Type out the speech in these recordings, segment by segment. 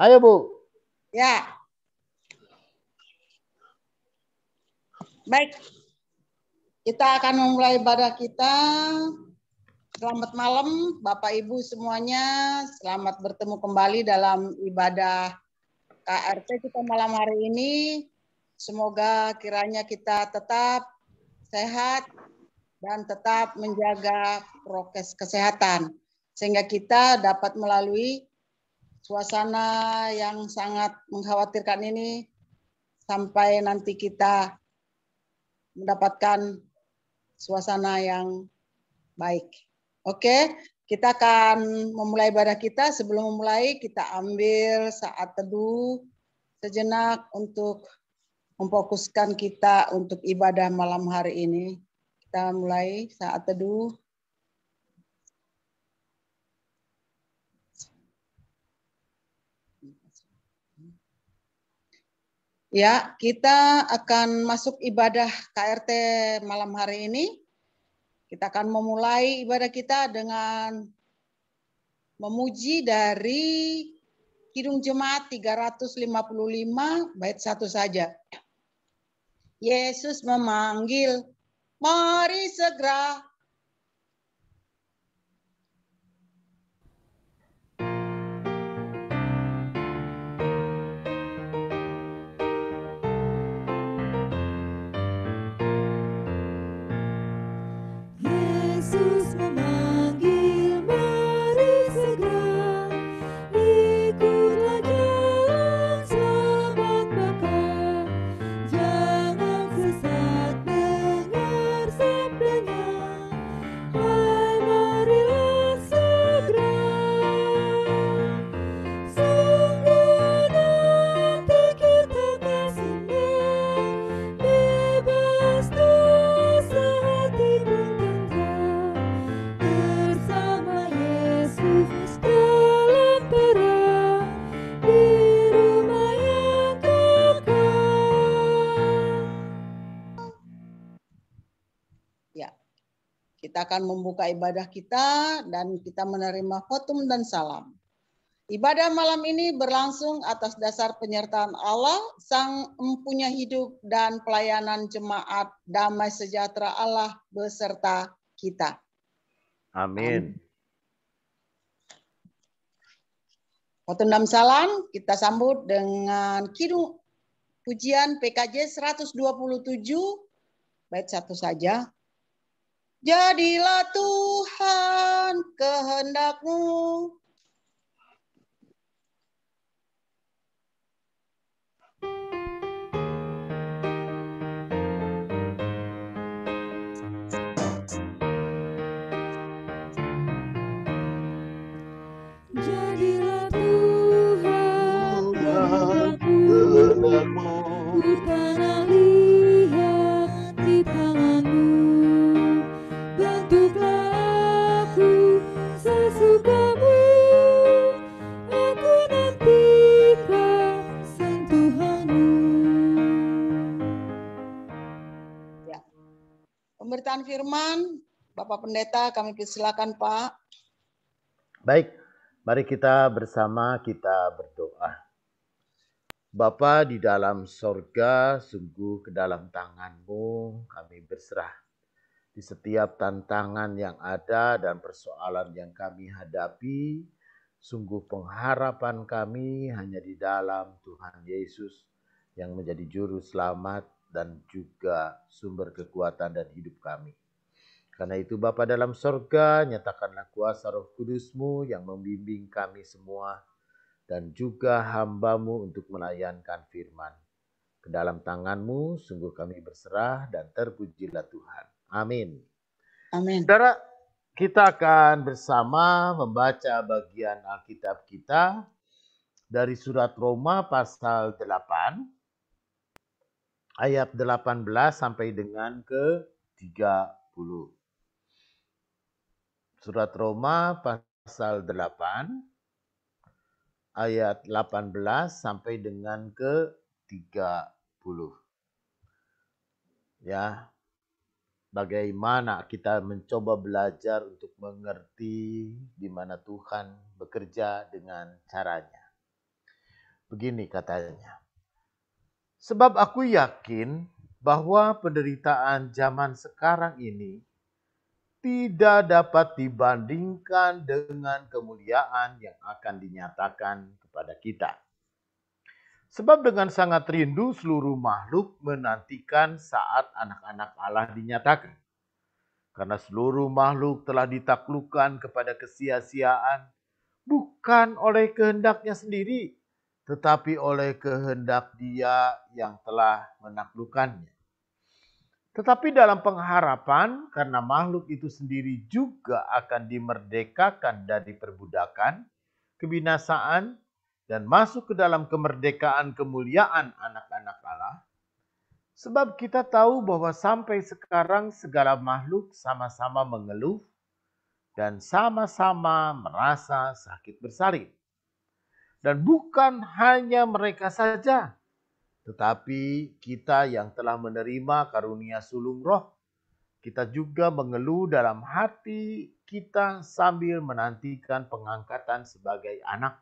Ayo Bu. Ya. Baik. Kita akan memulai ibadah kita. Selamat malam Bapak Ibu semuanya. Selamat bertemu kembali dalam ibadah KRT kita malam hari ini. Semoga kiranya kita tetap sehat dan tetap menjaga prokes kesehatan. Sehingga kita dapat melalui suasana yang sangat mengkhawatirkan ini sampai nanti kita mendapatkan suasana yang baik. Oke, kita akan memulai ibadah kita. Sebelum memulai, kita ambil saat teduh sejenak untuk memfokuskan kita untuk ibadah malam hari ini. Kita mulai saat teduh. Ya, kita akan masuk ibadah KRT malam hari ini. Kita akan memulai ibadah kita dengan memuji dari Kidung Jemaat 355 bait 1 saja. Yesus memanggil, mari segera. Yesus memanggil, mari segera, ikutlah jalan selamat maka, jangan sesat dengar sabdanya, hai marilah segera. Sungguh nanti kita akan senang, bebas dosa hati pun bersama Yesus dalam terang di rumah yang kekal. Ya, kita akan membuka ibadah kita dan kita menerima khotum dan salam. Ibadah malam ini berlangsung atas dasar penyertaan Allah, Sang Empunya Hidup dan pelayanan jemaat damai sejahtera Allah beserta kita. Amin. Khotum dan salam kita sambut dengan Kidung pujian PKJ 127 bait 1 saja. Jadilah Tuhan kehendak-Mu. Jadilah Tuhan kehendak-Mu, ku tanah liat di tangan-Mu. Bentuklah aku sesuka-Mu, aku nantikan sentuhan-Mu. Ya. Pemberitaan firman, Bapak Pendeta, kami persilakan Pak. Baik, mari kita bersama kita berdoa. Bapa di dalam sorga, sungguh ke dalam tangan-Mu kami berserah. Di setiap tantangan yang ada dan persoalan yang kami hadapi, sungguh pengharapan kami hanya di dalam Tuhan Yesus yang menjadi juru selamat dan juga sumber kekuatan dan hidup kami. Karena itu Bapa dalam sorga, nyatakanlah kuasa Roh Kudus-Mu yang membimbing kami semua dan juga hamba-Mu untuk melayankan firman. Ke dalam tangan-Mu sungguh kami berserah dan terpujilah Tuhan. Amin. Amin. Saudara, kita akan bersama membaca bagian Alkitab kita dari surat Roma pasal 8 ayat 18 sampai dengan ke 30. Surat Roma pasal 8 ayat 18 sampai dengan ke 30. Ya. bagaimana kita mencoba belajar untuk mengerti di mana Tuhan bekerja dengan caranya. Begini katanya, sebab aku yakin bahwa penderitaan zaman sekarang ini tidak dapat dibandingkan dengan kemuliaan yang akan dinyatakan kepada kita. Sebab dengan sangat rindu seluruh makhluk menantikan saat anak-anak Allah dinyatakan. Karena seluruh makhluk telah ditaklukkan kepada kesia-siaan, bukan oleh kehendaknya sendiri, tetapi oleh kehendak Dia yang telah menaklukkannya. Tetapi dalam pengharapan, karena makhluk itu sendiri juga akan dimerdekakan dari perbudakan, kebinasaan, dan masuk ke dalam kemerdekaan kemuliaan anak-anak Allah. Sebab kita tahu bahwa sampai sekarang segala makhluk sama-sama mengeluh dan sama-sama merasa sakit bersalin. Dan bukan hanya mereka saja, tetapi kita yang telah menerima karunia sulung roh, kita juga mengeluh dalam hati kita sambil menantikan pengangkatan sebagai anak,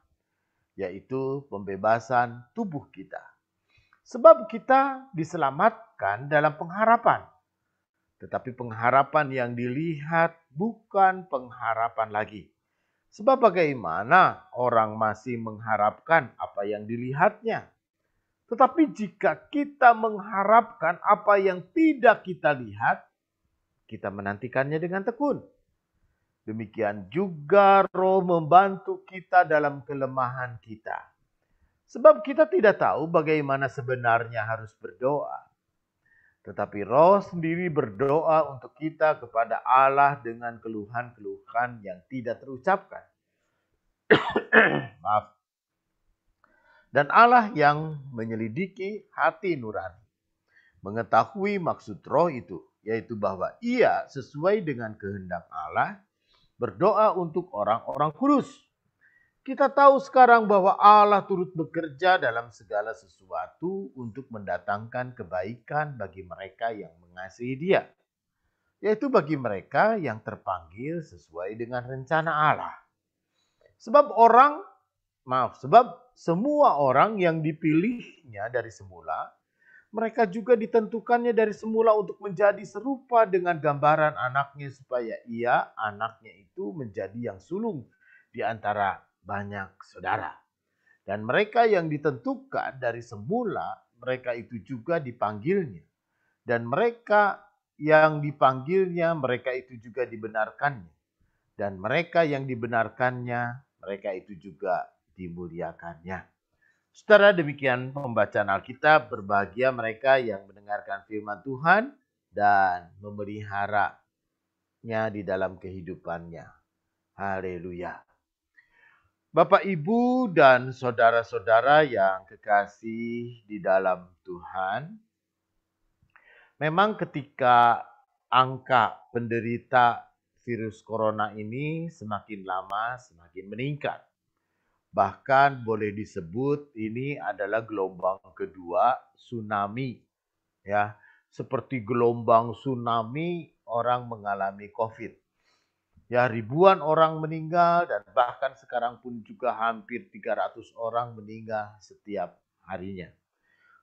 yaitu pembebasan tubuh kita. Sebab kita diselamatkan dalam pengharapan. Tetapi pengharapan yang dilihat bukan pengharapan lagi. Sebab bagaimana orang masih mengharapkan apa yang dilihatnya? Tetapi jika kita mengharapkan apa yang tidak kita lihat, kita menantikannya dengan tekun. Demikian juga Roh membantu kita dalam kelemahan kita. Sebab kita tidak tahu bagaimana sebenarnya harus berdoa. Tetapi Roh sendiri berdoa untuk kita kepada Allah dengan keluhan-keluhan yang tidak terucapkan. Maaf. Dan Allah yang menyelidiki hati nurani, mengetahui maksud Roh itu, yaitu bahwa Ia sesuai dengan kehendak Allah berdoa untuk orang-orang kudus. Kita tahu sekarang bahwa Allah turut bekerja dalam segala sesuatu untuk mendatangkan kebaikan bagi mereka yang mengasihi Dia, yaitu bagi mereka yang terpanggil sesuai dengan rencana Allah. Sebab semua orang yang dipilihnya dari semula, mereka juga ditentukannya dari semula untuk menjadi serupa dengan gambaran anaknya, supaya ia, anaknya itu, menjadi yang sulung di antara banyak saudara. Dan mereka yang ditentukan dari semula, mereka itu juga dipanggilnya. Dan mereka yang dipanggilnya, mereka itu juga dibenarkannya. Dan mereka yang dibenarkannya, mereka itu juga dimuliakannya. Saudara, demikian pembacaan Alkitab. Berbahagia mereka yang mendengarkan firman Tuhan dan memeliharanya di dalam kehidupannya. Haleluya. Bapak, Ibu, dan saudara-saudara yang kekasih di dalam Tuhan, memang ketika angka penderita virus corona ini semakin lama semakin meningkat. Bahkan boleh disebut ini adalah gelombang kedua tsunami. Ya, seperti gelombang tsunami orang mengalami COVID. Ya, ribuan orang meninggal dan bahkan sekarang pun juga hampir 300 orang meninggal setiap harinya.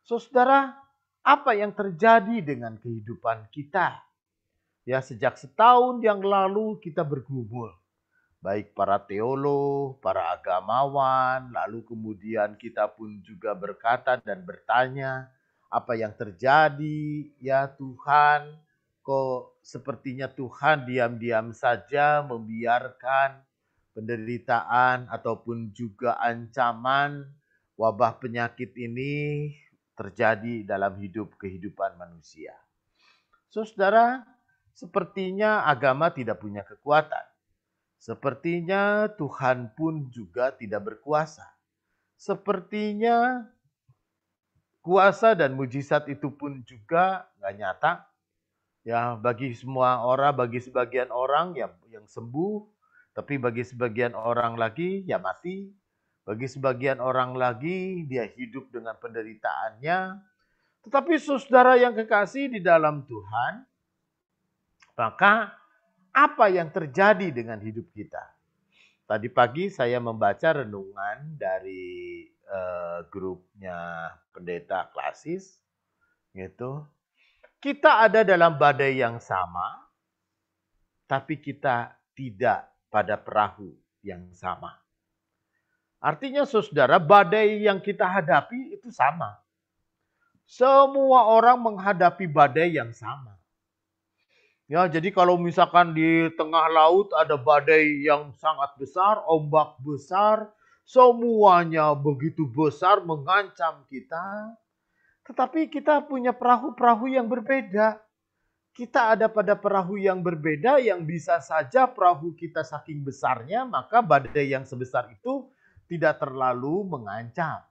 Saudara, apa yang terjadi dengan kehidupan kita? Ya, sejak setahun yang lalu kita bergumul. Baik para teolog, para agamawan, lalu kemudian kita pun juga berkata dan bertanya, apa yang terjadi ya Tuhan? Kok sepertinya Tuhan diam-diam saja membiarkan penderitaan ataupun juga ancaman wabah penyakit ini terjadi dalam kehidupan manusia. Saudara, sepertinya agama tidak punya kekuatan. Sepertinya Tuhan pun juga tidak berkuasa. Sepertinya kuasa dan mujizat itu pun juga nggak nyata. Ya, bagi semua orang, bagi sebagian orang yang sembuh, tapi bagi sebagian orang lagi ya mati. Bagi sebagian orang lagi dia hidup dengan penderitaannya. Tetapi saudara yang kekasih di dalam Tuhan, Maka apa yang terjadi dengan hidup kita? Tadi pagi saya membaca renungan dari grupnya pendeta klasis, gitu. Kita ada dalam badai yang sama, tapi kita tidak pada perahu yang sama. Artinya saudara, badai yang kita hadapi itu sama. Semua orang menghadapi badai yang sama. Ya, jadi kalau misalkan di tengah laut ada badai yang sangat besar, ombak besar, semuanya begitu besar mengancam kita. Tetapi kita punya perahu-perahu yang berbeda. Kita ada pada perahu yang berbeda yang bisa saja perahu kita saking besarnya, maka badai yang sebesar itu tidak terlalu mengancam.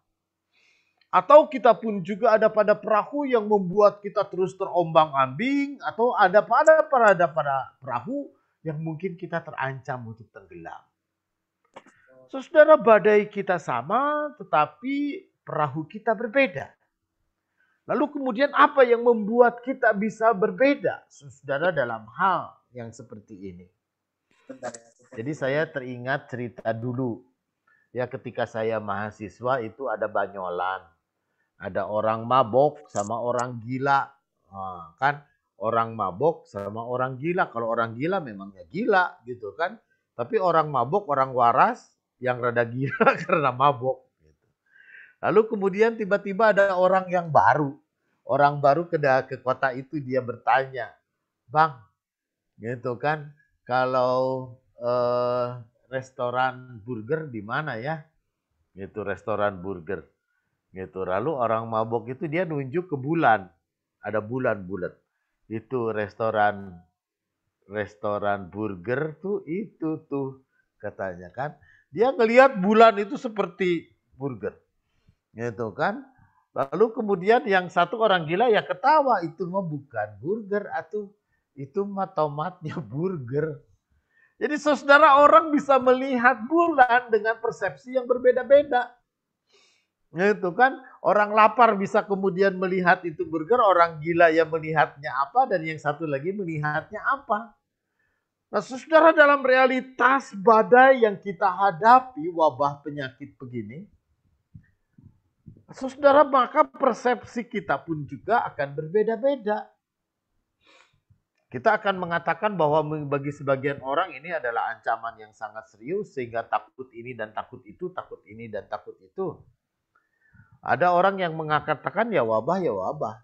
Atau kita pun juga ada pada perahu yang membuat kita terus terombang-ambing, atau ada pada perahu yang mungkin kita terancam untuk tenggelam. Saudara, badai kita sama, tetapi perahu kita berbeda. Lalu kemudian apa yang membuat kita bisa berbeda, saudara, dalam hal yang seperti ini? Jadi saya teringat cerita dulu. Ya, ketika saya mahasiswa itu ada banyolan. Ada orang mabok sama orang gila. Nah, kan orang mabok sama orang gila. Kalau orang gila memangnya gila gitu kan. Tapi orang mabok, orang waras yang rada gila karena mabok. Gitu. Lalu kemudian tiba-tiba ada orang yang baru. Orang baru ke kota itu, dia bertanya, "Bang, gitu kan, kalau restoran burger di mana ya?" Gitu, restoran burger. Gitu. Lalu orang mabok itu dia nunjuk ke bulan. Ada bulan bulat. Itu restoran burger tuh itu tuh katanya kan. Dia ngelihat bulan itu seperti burger. Gitu kan. Lalu kemudian yang satu orang gila ya ketawa, itu mah bukan burger atuh. Itu mah tomatnya burger. Jadi saudara, orang bisa melihat bulan dengan persepsi yang berbeda-beda. Gitu kan, orang lapar bisa kemudian melihat itu burger, orang gila yang melihatnya apa, dan yang satu lagi melihatnya apa. Nah saudara, dalam realitas badai yang kita hadapi, wabah penyakit begini, saudara, maka persepsi kita pun juga akan berbeda-beda. Kita akan mengatakan bahwa bagi sebagian orang ini adalah ancaman yang sangat serius, sehingga takut ini dan takut itu, takut ini dan takut itu. Ada orang yang mengatakan ya wabah.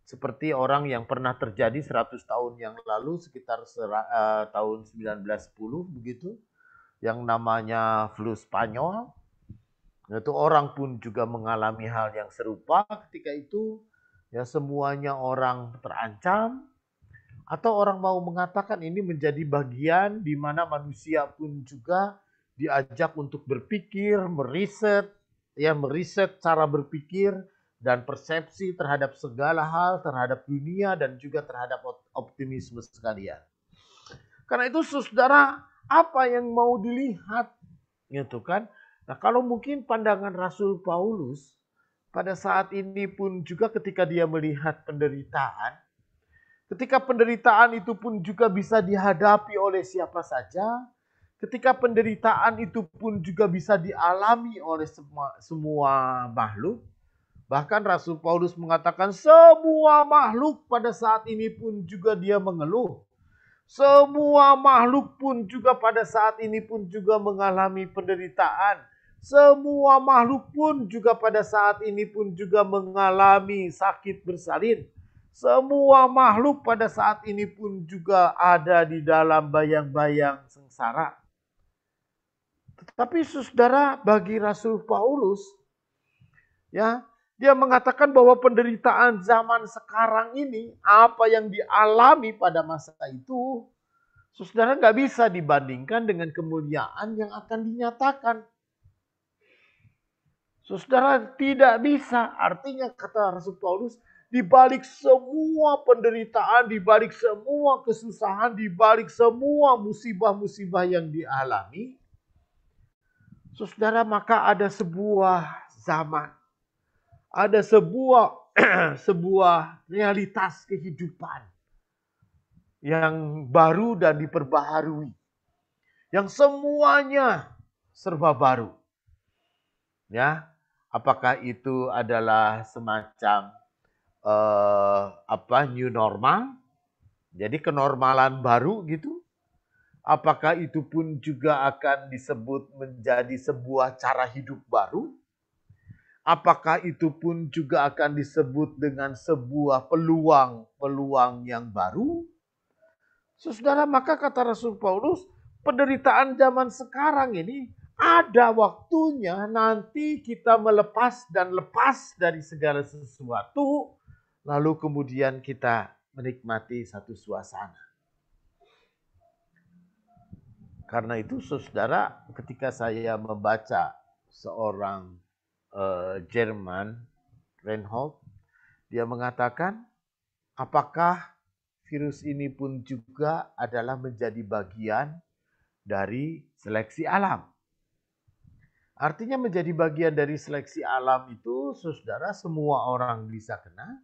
Seperti orang yang pernah terjadi 100 tahun yang lalu, sekitar tahun 1910 begitu, yang namanya flu Spanyol. Itu orang pun juga mengalami hal yang serupa ketika itu. Ya, semuanya orang terancam. Atau orang mau mengatakan ini menjadi bagian di mana manusia pun juga diajak untuk berpikir, meriset cara berpikir dan persepsi terhadap segala hal, terhadap dunia dan juga terhadap optimisme sekalian. Karena itu saudara, apa yang mau dilihat? Gitu kan? Nah, kalau mungkin pandangan Rasul Paulus pada saat ini pun juga ketika dia melihat penderitaan, ketika penderitaan itu pun juga bisa dihadapi oleh siapa saja, ketika penderitaan itu pun juga bisa dialami oleh semua makhluk. Bahkan Rasul Paulus mengatakan semua makhluk pada saat ini pun juga dia mengeluh. Semua makhluk pun juga pada saat ini pun juga mengalami penderitaan. Semua makhluk pun juga pada saat ini pun juga mengalami sakit bersalin. Semua makhluk pada saat ini pun juga ada di dalam bayang-bayang sengsara. Tetapi saudara, bagi Rasul Paulus, ya, dia mengatakan bahwa penderitaan zaman sekarang ini, apa yang dialami pada masa itu, saudara, nggak bisa dibandingkan dengan kemuliaan yang akan dinyatakan. Saudara, tidak bisa. Artinya kata Rasul Paulus, di balik semua penderitaan, di balik semua kesusahan, di balik semua musibah-musibah yang dialami, saudara, maka ada sebuah zaman, ada sebuah realitas kehidupan yang baru dan diperbaharui. Yang semuanya serba baru. Ya, apakah itu adalah semacam new normal? Jadi kenormalan baru gitu? Apakah itu pun juga akan disebut menjadi sebuah cara hidup baru? Apakah itu pun juga akan disebut dengan sebuah peluang yang baru? Saudara, maka kata Rasul Paulus, penderitaan zaman sekarang ini ada waktunya nanti kita melepas dan lepas dari segala sesuatu, lalu kemudian kita menikmati satu suasana. Karena itu saudara, ketika saya membaca seorang Jerman, Reinhold, dia mengatakan, apakah virus ini pun juga adalah menjadi bagian dari seleksi alam? Artinya menjadi bagian dari seleksi alam itu, saudara, semua orang bisa kena.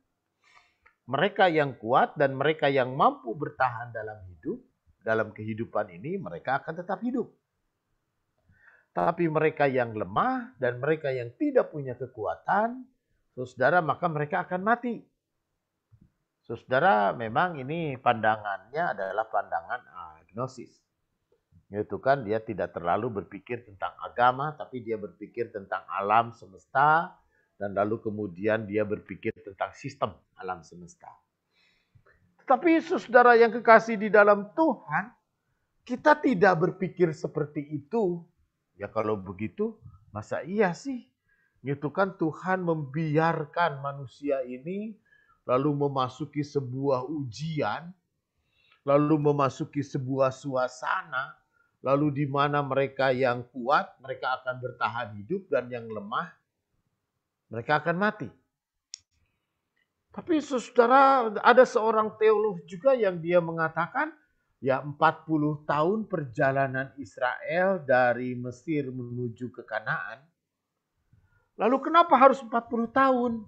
Mereka yang kuat dan mereka yang mampu bertahan dalam hidup, dalam kehidupan ini, mereka akan tetap hidup. Tapi mereka yang lemah dan mereka yang tidak punya kekuatan, saudara, maka mereka akan mati. Saudara, memang ini pandangannya adalah pandangan agnosis. Itu kan dia tidak terlalu berpikir tentang agama, tapi dia berpikir tentang alam semesta, dan lalu kemudian dia berpikir tentang sistem alam semesta. Tetapi saudara yang kekasih di dalam Tuhan, kita tidak berpikir seperti itu. Ya kalau begitu, masa iya sih? Itu kan Tuhan membiarkan manusia ini lalu memasuki sebuah ujian, lalu memasuki sebuah suasana, lalu di mana mereka yang kuat, mereka akan bertahan hidup dan yang lemah, mereka akan mati. Tapi saudara, ada seorang teolog juga yang dia mengatakan, ya 40 tahun perjalanan Israel dari Mesir menuju ke Kanaan. Lalu kenapa harus 40 tahun?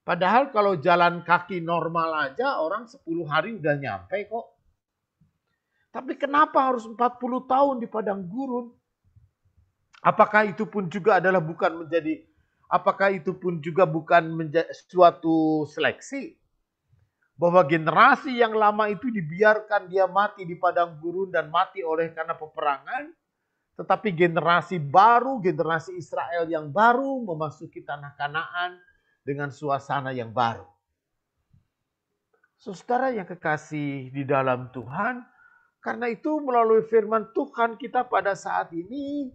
Padahal kalau jalan kaki normal aja orang 10 hari udah nyampe kok. Tapi kenapa harus 40 tahun di padang gurun? Apakah itu pun juga adalah bukan menjadi suatu seleksi? Bahwa generasi yang lama itu dibiarkan dia mati di padang gurun dan mati karena peperangan. Tetapi generasi baru, generasi Israel yang baru memasuki tanah Kanaan dengan suasana yang baru. Saudara yang kekasih di dalam Tuhan, karena itu melalui firman Tuhan kita pada saat ini,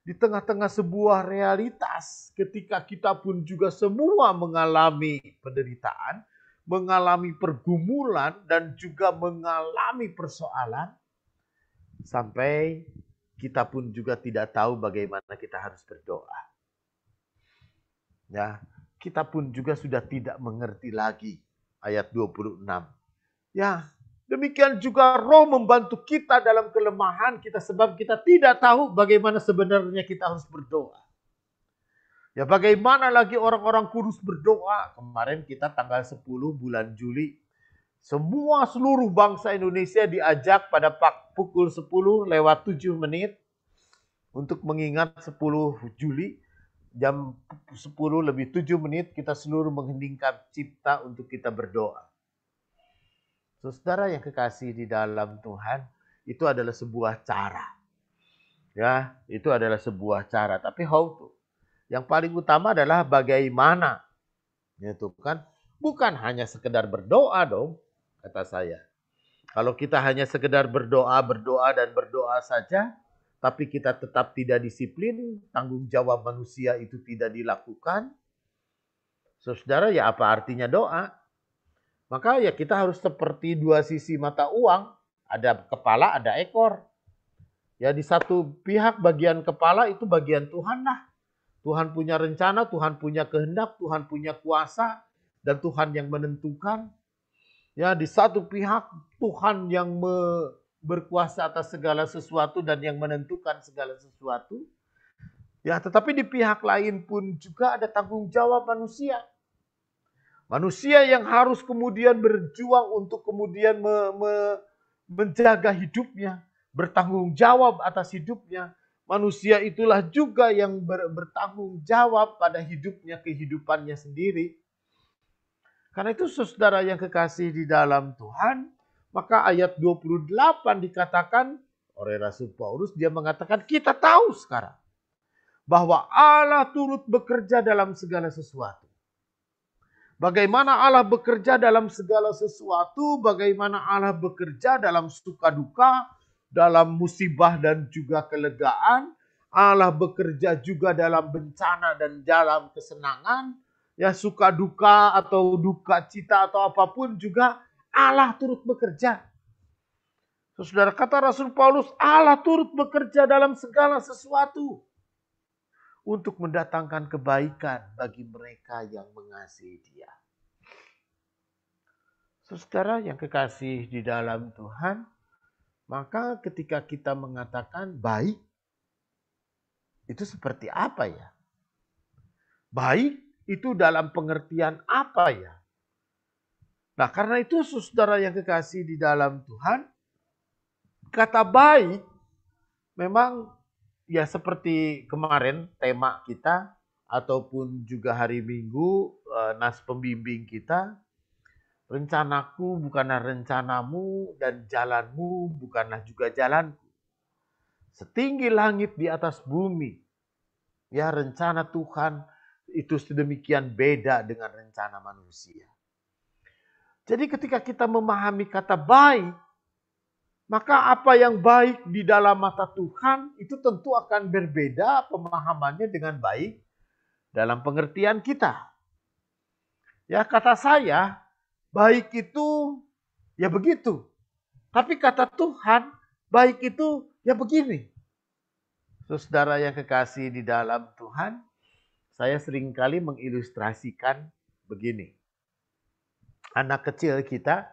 di tengah-tengah sebuah realitas, ketika kita pun juga semua mengalami penderitaan, mengalami pergumulan, dan juga mengalami persoalan, sampai kita pun juga tidak tahu bagaimana kita harus berdoa. Ya, kita pun juga sudah tidak mengerti lagi. Ayat 26. Ya, demikian juga Roh membantu kita dalam kelemahan kita sebab kita tidak tahu bagaimana sebenarnya kita harus berdoa. Ya, bagaimana lagi orang-orang kudus berdoa? Kemarin kita tanggal 10 bulan Juli, seluruh bangsa Indonesia diajak pada pukul 10 lewat 7 menit untuk mengingat 10 Juli. Jam 10 lebih 7 menit kita seluruh mengheningkan cipta untuk kita berdoa. Saudara yang kekasih di dalam Tuhan, itu adalah sebuah cara. Ya, itu adalah sebuah cara. Tapi how to? Yang paling utama adalah bagaimana. Itu kan bukan hanya sekedar berdoa dong, kata saya. Kalau kita hanya sekedar berdoa saja, tapi kita tetap tidak disiplin, tanggung jawab manusia itu tidak dilakukan. Saudara, ya apa artinya doa? Maka ya kita harus seperti dua sisi mata uang. Ada kepala, ada ekor. Ya di satu pihak bagian kepala itu bagian Tuhan lah. Tuhan punya rencana, Tuhan punya kehendak, Tuhan punya kuasa, dan Tuhan yang menentukan. Ya di satu pihak Tuhan yang berkuasa atas segala sesuatu dan yang menentukan segala sesuatu. Ya, tetapi di pihak lain pun juga ada tanggung jawab manusia. Manusia yang harus kemudian berjuang untuk kemudian menjaga hidupnya, bertanggung jawab atas hidupnya. Manusia itulah juga yang bertanggung jawab pada hidupnya, kehidupannya sendiri. Karena itu saudara yang kekasih di dalam Tuhan, maka ayat 28 dikatakan oleh Rasul Paulus, dia mengatakan kita tahu sekarang bahwa Allah turut bekerja dalam segala sesuatu. Bagaimana Allah bekerja dalam segala sesuatu, bagaimana Allah bekerja dalam suka duka, dalam musibah dan juga kelegaan. Allah bekerja juga dalam bencana dan dalam kesenangan. Ya, suka duka atau duka cita atau apapun juga Allah turut bekerja. Saudara, kata Rasul Paulus, Allah turut bekerja dalam segala sesuatu untuk mendatangkan kebaikan bagi mereka yang mengasihi Dia. Saudara yang kekasih di dalam Tuhan, maka ketika kita mengatakan baik, itu seperti apa ya? Baik itu dalam pengertian apa ya? Nah, karena itu saudara yang kekasih di dalam Tuhan, kata baik memang ya seperti kemarin tema kita ataupun juga hari Minggu nas pembimbing kita, rencanaku bukanlah rencanamu dan jalanmu bukanlah juga jalanku. Setinggi langit di atas bumi, ya rencana Tuhan itu sedemikian beda dengan rencana manusia. Jadi ketika kita memahami kata baik, maka apa yang baik di dalam mata Tuhan itu tentu akan berbeda pemahamannya dengan baik dalam pengertian kita. Ya, kata saya, baik itu ya begitu. Tapi kata Tuhan, baik itu ya begini. Saudara yang kekasih di dalam Tuhan, saya seringkali mengilustrasikan begini. Anak kecil kita,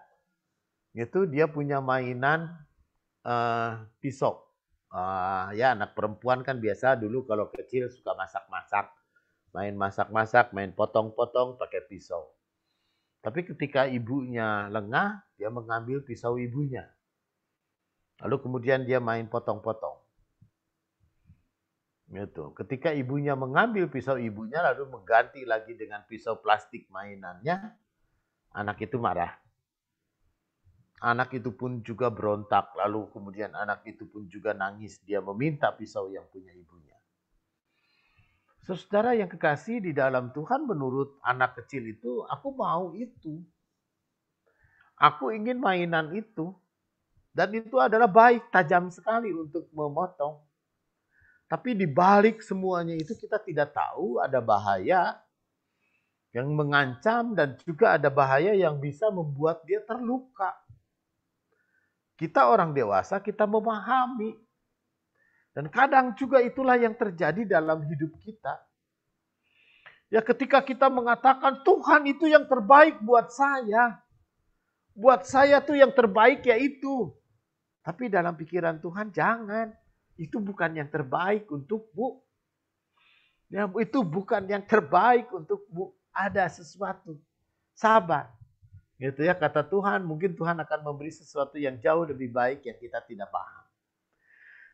itu dia punya mainan pisau. Ya anak perempuan kan biasa dulu kalau kecil suka masak-masak. Main masak-masak, main potong-potong pakai pisau. Tapi ketika ibunya lengah, dia mengambil pisau ibunya. Lalu kemudian dia main potong-potong. Gitu. Ketika ibunya mengambil pisau ibunya lalu mengganti lagi dengan pisau plastik mainannya, anak itu marah. Anak itu pun juga berontak, lalu kemudian anak itu pun juga nangis. Dia meminta pisau yang punya ibunya. Saudara yang kekasih di dalam Tuhan, menurut anak kecil itu, aku mau itu. Aku ingin mainan itu. Dan itu adalah baik, tajam sekali untuk memotong. Tapi di balik semuanya itu kita tidak tahu ada bahaya yang mengancam dan juga ada bahaya yang bisa membuat dia terluka. Kita orang dewasa, kita memahami. Dan kadang juga itulah yang terjadi dalam hidup kita. Ya ketika kita mengatakan Tuhan itu yang terbaik buat saya. Buat saya tuh yang terbaik ya itu. Tapi dalam pikiran Tuhan jangan. Itu bukan yang terbaik untukmu. Ya, itu bukan yang terbaik untukmu. Ada sesuatu. Sabar. Gitu ya, kata Tuhan, mungkin Tuhan akan memberi sesuatu yang jauh lebih baik yang kita tidak paham.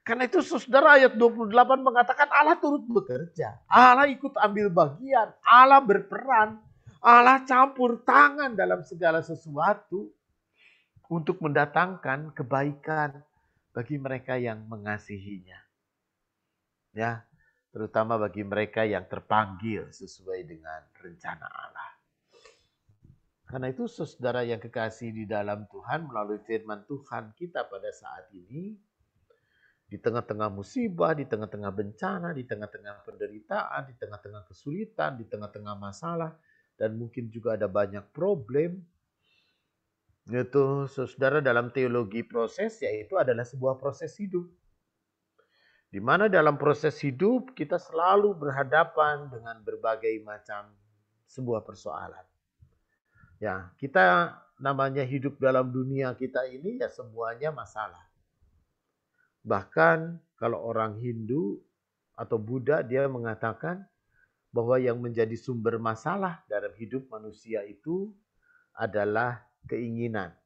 Karena itu saudara ayat 28 mengatakan Allah turut bekerja. Allah ikut ambil bagian. Allah berperan. Allah campur tangan dalam segala sesuatu untuk mendatangkan kebaikan bagi mereka yang mengasihinya. Ya, terutama bagi mereka yang terpanggil sesuai dengan rencana Allah. Karena itu saudara yang kekasih di dalam Tuhan, melalui firman Tuhan kita pada saat ini, di tengah-tengah musibah, di tengah-tengah bencana, di tengah-tengah penderitaan, di tengah-tengah kesulitan, di tengah-tengah masalah, dan mungkin juga ada banyak problem. Itu saudara dalam teologi proses, yaitu adalah sebuah proses hidup. Di mana dalam proses hidup kita selalu berhadapan dengan berbagai macam sebuah persoalan. Ya, kita namanya hidup dalam dunia kita ini ya semuanya masalah. Bahkan kalau orang Hindu atau Buddha dia mengatakan bahwa yang menjadi sumber masalah dalam hidup manusia itu adalah keinginan.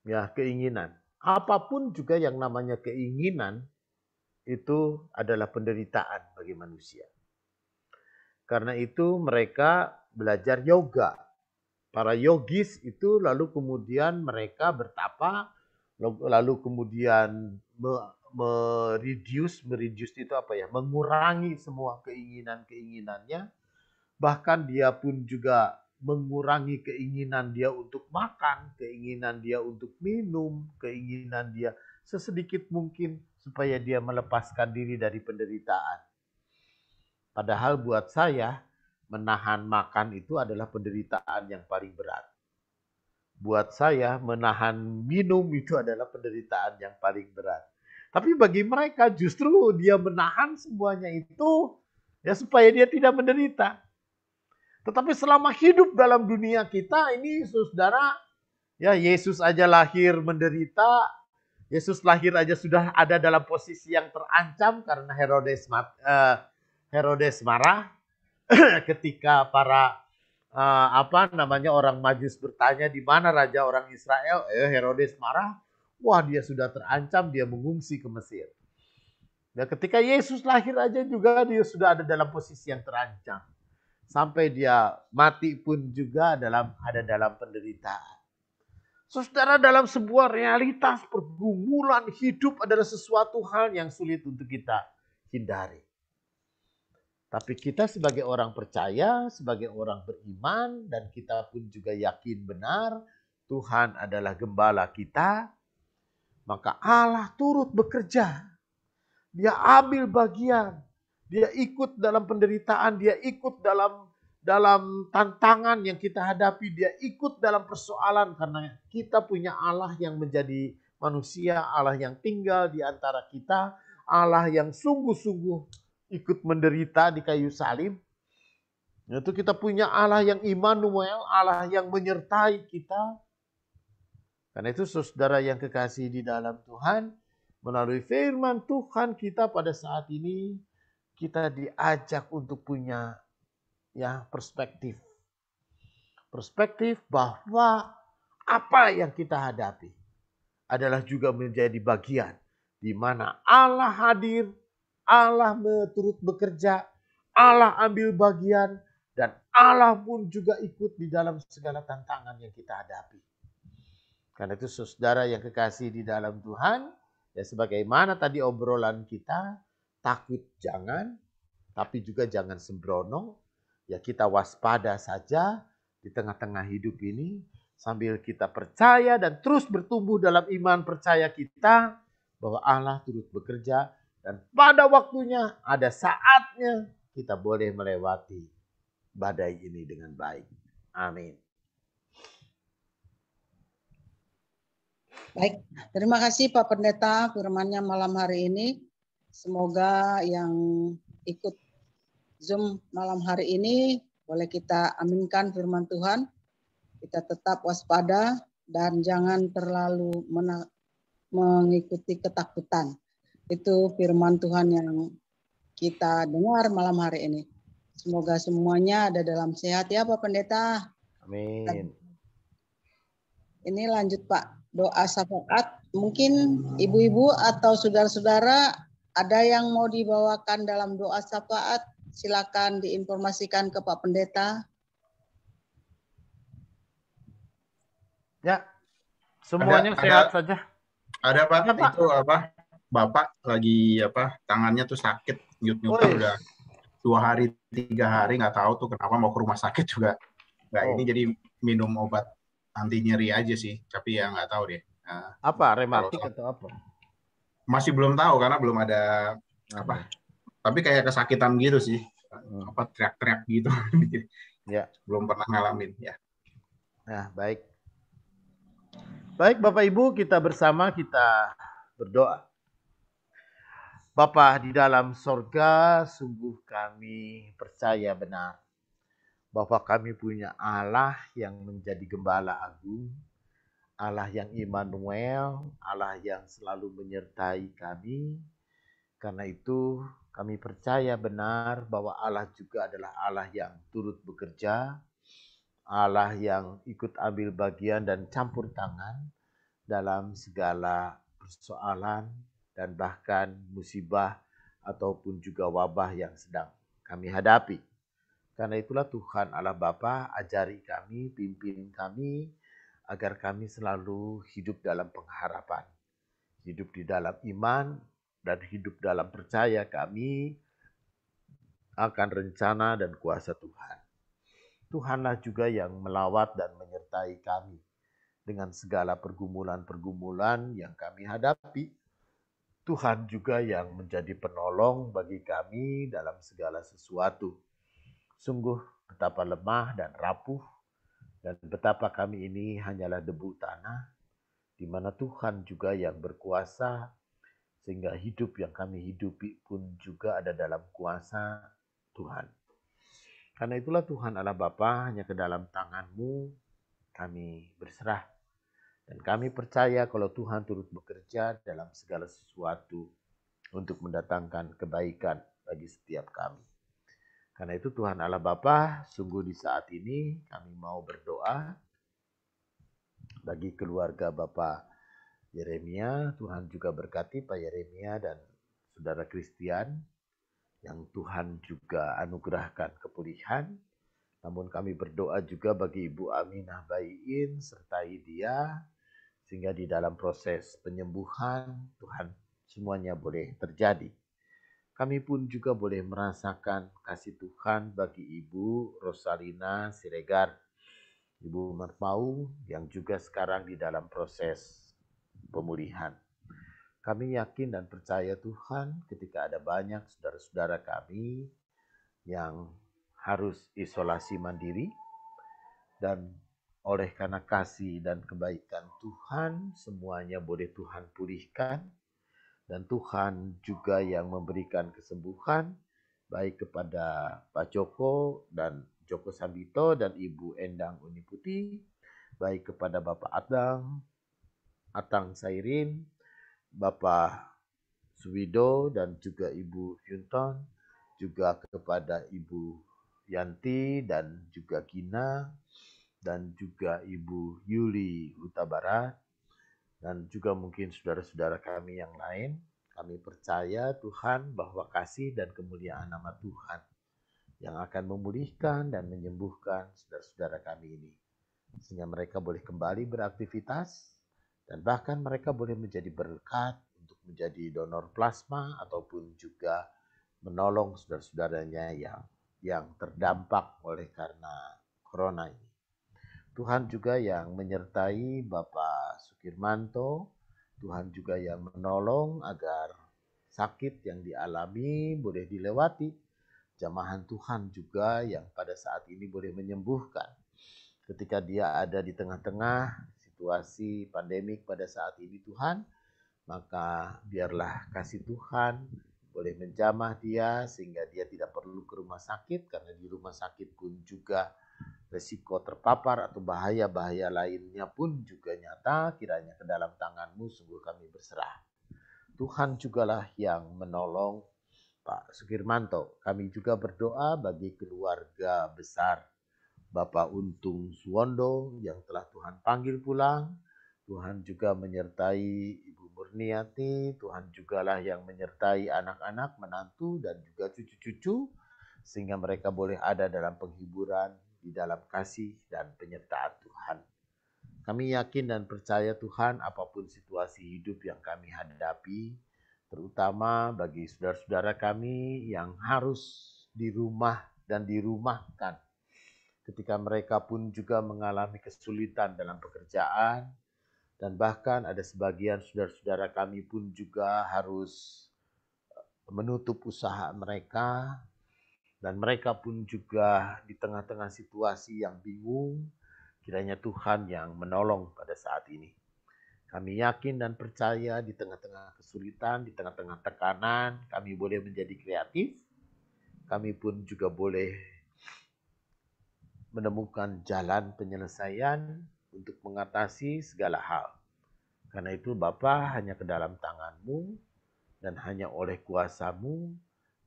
Ya, keinginan. Apapun juga yang namanya keinginan itu adalah penderitaan bagi manusia. Karena itu mereka belajar yoga. Para yogis itu lalu kemudian mereka bertapa, lalu kemudian mereduce itu apa ya? Mengurangi semua keinginan-keinginannya. Bahkan dia pun juga mengurangi keinginan dia untuk makan, keinginan dia untuk minum, keinginan dia sesedikit mungkin supaya dia melepaskan diri dari penderitaan. Padahal buat saya, menahan makan itu adalah penderitaan yang paling berat. Buat saya, menahan minum itu adalah penderitaan yang paling berat. Tapi bagi mereka justru dia menahan semuanya itu ya supaya dia tidak menderita. Tetapi selama hidup dalam dunia kita ini, saudara, ya Yesus aja lahir menderita. Yesus lahir aja sudah ada dalam posisi yang terancam karena Herodes marah ketika para orang Majus bertanya di mana raja orang Israel. Herodes marah. Wah, dia sudah terancam, dia mengungsi ke Mesir. Ya, ketika Yesus lahir aja juga dia sudah ada dalam posisi yang terancam. Sampai dia mati pun juga ada dalam penderitaan. Saudara, dalam sebuah realitas pergumulan hidup adalah sesuatu hal yang sulit untuk kita hindari. Tapi kita sebagai orang percaya, sebagai orang beriman, dan kita pun juga yakin benar Tuhan adalah gembala kita, maka Allah turut bekerja. Dia ambil bagian, dia ikut dalam penderitaan, dia ikut dalam tantangan yang kita hadapi, dia ikut dalam persoalan karena kita punya Allah yang menjadi manusia, Allah yang tinggal di antara kita, Allah yang sungguh-sungguh ikut menderita di kayu salib. Itu kita punya Allah yang Immanuel, Allah yang menyertai kita. Karena itu saudara yang kekasih di dalam Tuhan, melalui firman Tuhan kita pada saat ini, kita diajak untuk punya perspektif. Perspektif bahwa apa yang kita hadapi adalah juga menjadi bagian di mana Allah hadir, Allah turut bekerja, Allah ambil bagian, dan Allah pun juga ikut di dalam segala tantangan yang kita hadapi. Karena itu saudara yang kekasih di dalam Tuhan, ya sebagaimana tadi obrolan kita, takut jangan, tapi juga jangan sembrono. Ya kita waspada saja di tengah-tengah hidup ini, sambil kita percaya dan terus bertumbuh dalam iman percaya kita, bahwa Allah turut bekerja, dan pada waktunya, ada saatnya kita boleh melewati badai ini dengan baik. Amin. Baik, terima kasih Pak Pendeta firman-Nya malam hari ini. Semoga yang ikut Zoom malam hari ini boleh kita aminkan firman Tuhan. Kita tetap waspada dan jangan terlalu mengikuti ketakutan. Itu firman Tuhan yang kita dengar malam hari ini. Semoga semuanya ada dalam sehat ya Pak Pendeta. Amin. Ini lanjut Pak, doa syafaat. Mungkin ibu-ibu atau saudara-saudara ada yang mau dibawakan dalam doa syafaat, silakan diinformasikan ke Pak Pendeta. Ya, semuanya sehat saja. Ada Pak, Ada, Pak. itu apa? Bapak lagi tangannya tuh sakit, nyut-nyutan udah 2 hari 3 hari, nggak tahu tuh kenapa, mau ke rumah sakit juga nggak ini, jadi minum obat anti nyeri aja sih, tapi ya nggak tahu deh. Apa, rematik atau apa? Masih belum tahu karena belum ada tapi kayak kesakitan gitu sih, teriak-teriak gitu. Ya, belum pernah ngalamin ya. Nah, baik. Baik Bapak Ibu, kita bersama kita berdoa. Bapa di dalam sorga, sungguh kami percaya benar bahwa kami punya Allah yang menjadi gembala agung, Allah yang Immanuel, Allah yang selalu menyertai kami. Karena itu Kami percaya benar bahwa Allah juga adalah Allah yang turut bekerja, Allah yang ikut ambil bagian dan campur tangan dalam segala persoalan dan bahkan musibah ataupun juga wabah yang sedang kami hadapi. Karena itulah Tuhan Allah Bapa, ajari kami, pimpin kami, agar kami selalu hidup dalam pengharapan, hidup di dalam iman, dan hidup dalam percaya kami akan rencana dan kuasa Tuhan. Tuhanlah juga yang melawat dan menyertai kami dengan segala pergumulan-pergumulan yang kami hadapi. Tuhan juga yang menjadi penolong bagi kami dalam segala sesuatu. Sungguh betapa lemah dan rapuh, dan betapa kami ini hanyalah debu tanah, di mana Tuhan juga yang berkuasa, sehingga hidup yang kami hidupi pun juga ada dalam kuasa Tuhan. Karena itulah Tuhan Allah Bapa, hanya ke dalam tangan-Mu kami berserah. Dan kami percaya kalau Tuhan turut bekerja dalam segala sesuatu untuk mendatangkan kebaikan bagi setiap kami. Karena itu Tuhan Allah Bapa, sungguh di saat ini kami mau berdoa bagi keluarga Bapak Yeremia. Tuhan juga berkati Pak Yeremia dan saudara Christian yang Tuhan juga anugerahkan kepulihan. Namun kami berdoa juga bagi Ibu Aminah Bayin, sertai dia, sehingga di dalam proses penyembuhan Tuhan semuanya boleh terjadi. Kami pun juga boleh merasakan kasih Tuhan bagi Ibu Rosalina Siregar, Ibu Marpau yang juga sekarang di dalam proses pemulihan. Kami yakin dan percaya Tuhan ketika ada banyak saudara-saudara kami yang harus isolasi mandiri, dan oleh karena kasih dan kebaikan Tuhan semuanya boleh Tuhan pulihkan. Dan Tuhan juga yang memberikan kesembuhan baik kepada Pak Joko dan Joko Sambito dan Ibu Endang Uniputi, baik kepada Bapak Atang Sairin, Bapak Suwido dan juga Ibu Yunton, juga kepada Ibu Yanti dan juga Gina, dan juga Ibu Yuli Huta Barat, dan juga mungkin saudara-saudara kami yang lain. Kami percaya Tuhan bahwa kasih dan kemuliaan nama Tuhan yang akan memulihkan dan menyembuhkan saudara-saudara kami ini, sehingga mereka boleh kembali beraktivitas dan bahkan mereka boleh menjadi berkat untuk menjadi donor plasma ataupun juga menolong saudara-saudaranya yang terdampak oleh karena corona ini. Tuhan juga yang menyertai Bapak Sukirmanto, Tuhan juga yang menolong agar sakit yang dialami boleh dilewati. Jamahan Tuhan juga yang pada saat ini boleh menyembuhkan. Ketika dia ada di tengah-tengah situasi pandemik pada saat ini Tuhan, maka biarlah kasih Tuhan boleh menjamah dia sehingga dia tidak perlu ke rumah sakit, karena di rumah sakit pun juga resiko terpapar atau bahaya-bahaya lainnya pun juga nyata. Kiranya ke dalam tangan-Mu sungguh kami berserah. Tuhan jugalah yang menolong Pak Sukirmanto. Kami juga berdoa bagi keluarga besar Bapak Untung Suwondo yang telah Tuhan panggil pulang. Tuhan juga menyertai Ibu Murniati. Tuhan jugalah yang menyertai anak-anak, menantu dan juga cucu-cucu, sehingga mereka boleh ada dalam penghiburan, di dalam kasih dan penyertaan Tuhan. Kami yakin dan percaya Tuhan, apapun situasi hidup yang kami hadapi, terutama bagi saudara-saudara kami yang harus di rumah dan dirumahkan, ketika mereka pun juga mengalami kesulitan dalam pekerjaan, dan bahkan ada sebagian saudara-saudara kami pun juga harus menutup usaha mereka, dan mereka pun juga di tengah-tengah situasi yang bingung. Kiranya Tuhan yang menolong pada saat ini. Kami yakin dan percaya di tengah-tengah kesulitan, di tengah-tengah tekanan, kami boleh menjadi kreatif. Kami pun juga boleh menemukan jalan penyelesaian untuk mengatasi segala hal. Karena itu Bapa, hanya ke dalam tangan-Mu dan hanya oleh kuasa-Mu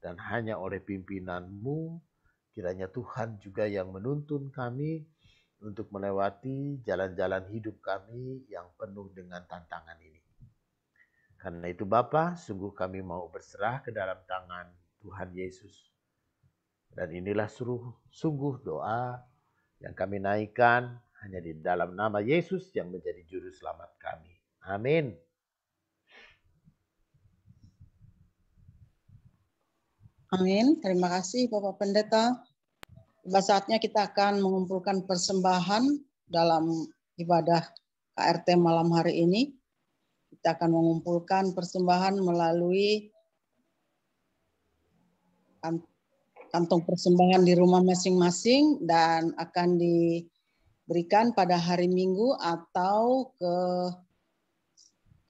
dan hanya oleh pimpinan-Mu, kiranya Tuhan juga yang menuntun kami untuk melewati jalan-jalan hidup kami yang penuh dengan tantangan ini. Karena itu Bapa, sungguh kami mau berserah ke dalam tangan Tuhan Yesus. Dan inilah sungguh doa yang kami naikkan hanya di dalam nama Yesus yang menjadi juru selamat kami. Amin. Amin. Terima kasih Bapak Pendeta. Tiba saatnya kita akan mengumpulkan persembahan dalam ibadah KRT malam hari ini. Kita akan mengumpulkan persembahan melalui kantong persembahan di rumah masing-masing dan akan diberikan pada hari Minggu atau ke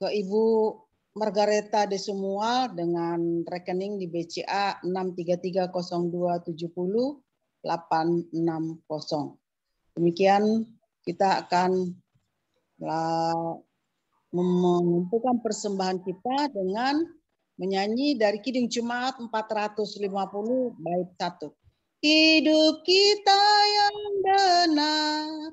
Ibu Margareta de Semua dengan rekening di BCA 6330270-860. Demikian kita akan mengumpulkan persembahan kita dengan menyanyi dari Kidung Jemaat 450 bait 1. Hidup kita yang benar.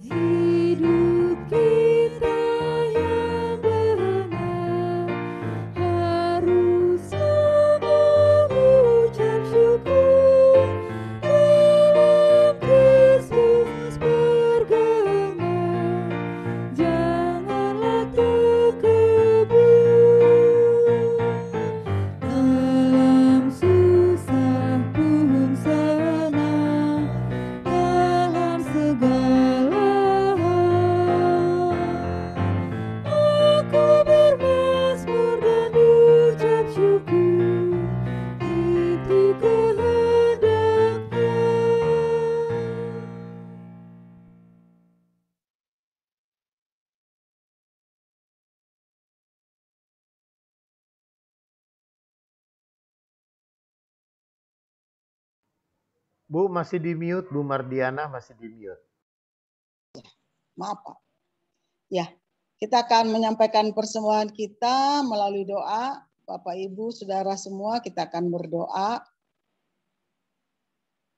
Hidup kita yang benar harus mengucap syukur dalam Kristus bergema, janganlah terkebun dalam susah pun senang dalam segala aku bermazmur dan ucap syukur, itu kehendaknya. Bu masih di mute, Bu Mardiana masih di mute. Maaf Pak. Ya, kita akan menyampaikan persembahan kita melalui doa. Bapak, Ibu, Saudara semua, kita akan berdoa.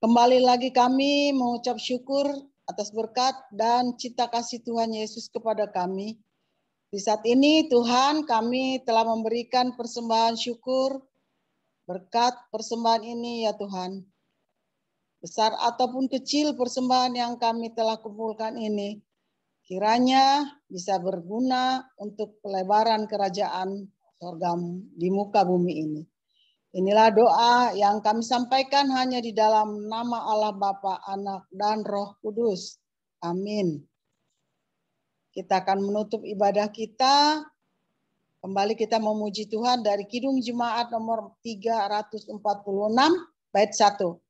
Kembali lagi kami mengucap syukur atas berkat dan cinta kasih Tuhan Yesus kepada kami. Di saat ini Tuhan, kami telah memberikan persembahan syukur. Berkat persembahan ini ya Tuhan. Besar ataupun kecil persembahan yang kami telah kumpulkan ini, kiranya bisa berguna untuk pelebaran kerajaan surga di muka bumi ini. Inilah doa yang kami sampaikan hanya di dalam nama Allah Bapa, Anak, dan Roh Kudus. Amin. Kita akan menutup ibadah kita. Kembali kita memuji Tuhan dari Kidung Jemaat nomor 346, bait 1.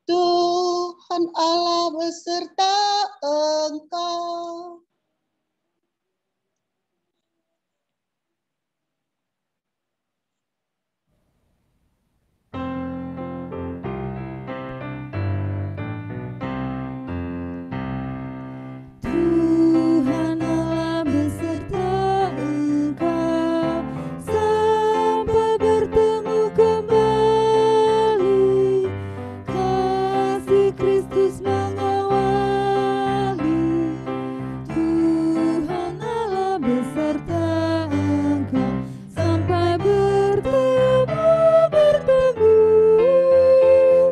Tuhan Allah beserta Engkau. Tuhan Allah beserta Engkau sampai bertemu kembali. Kasih Kristus mengawali. Tuhan Allah beserta Engkau sampai bertemu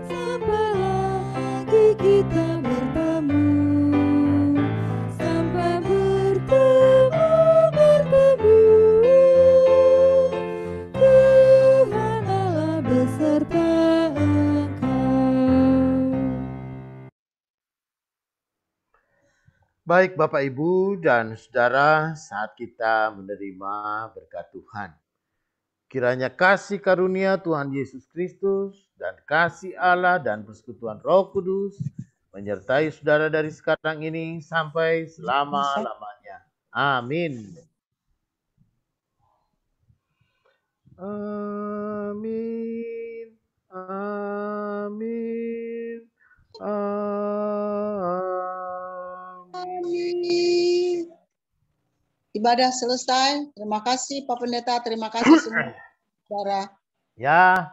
sampai lagi kita bertemu. Sampai bertemu Tuhan Allah beserta Engkau. Baik Bapak Ibu dan Saudara, saat kita menerima berkat Tuhan, kiranya kasih karunia Tuhan Yesus Kristus dan kasih Allah dan persekutuan Roh Kudus menyertai saudara dari sekarang ini sampai selama-lamanya. Amin. Amin. Amin. Amin. Amin. Ibadah selesai. Terima kasih Pak Pendeta, terima kasih semua saudara. Ya.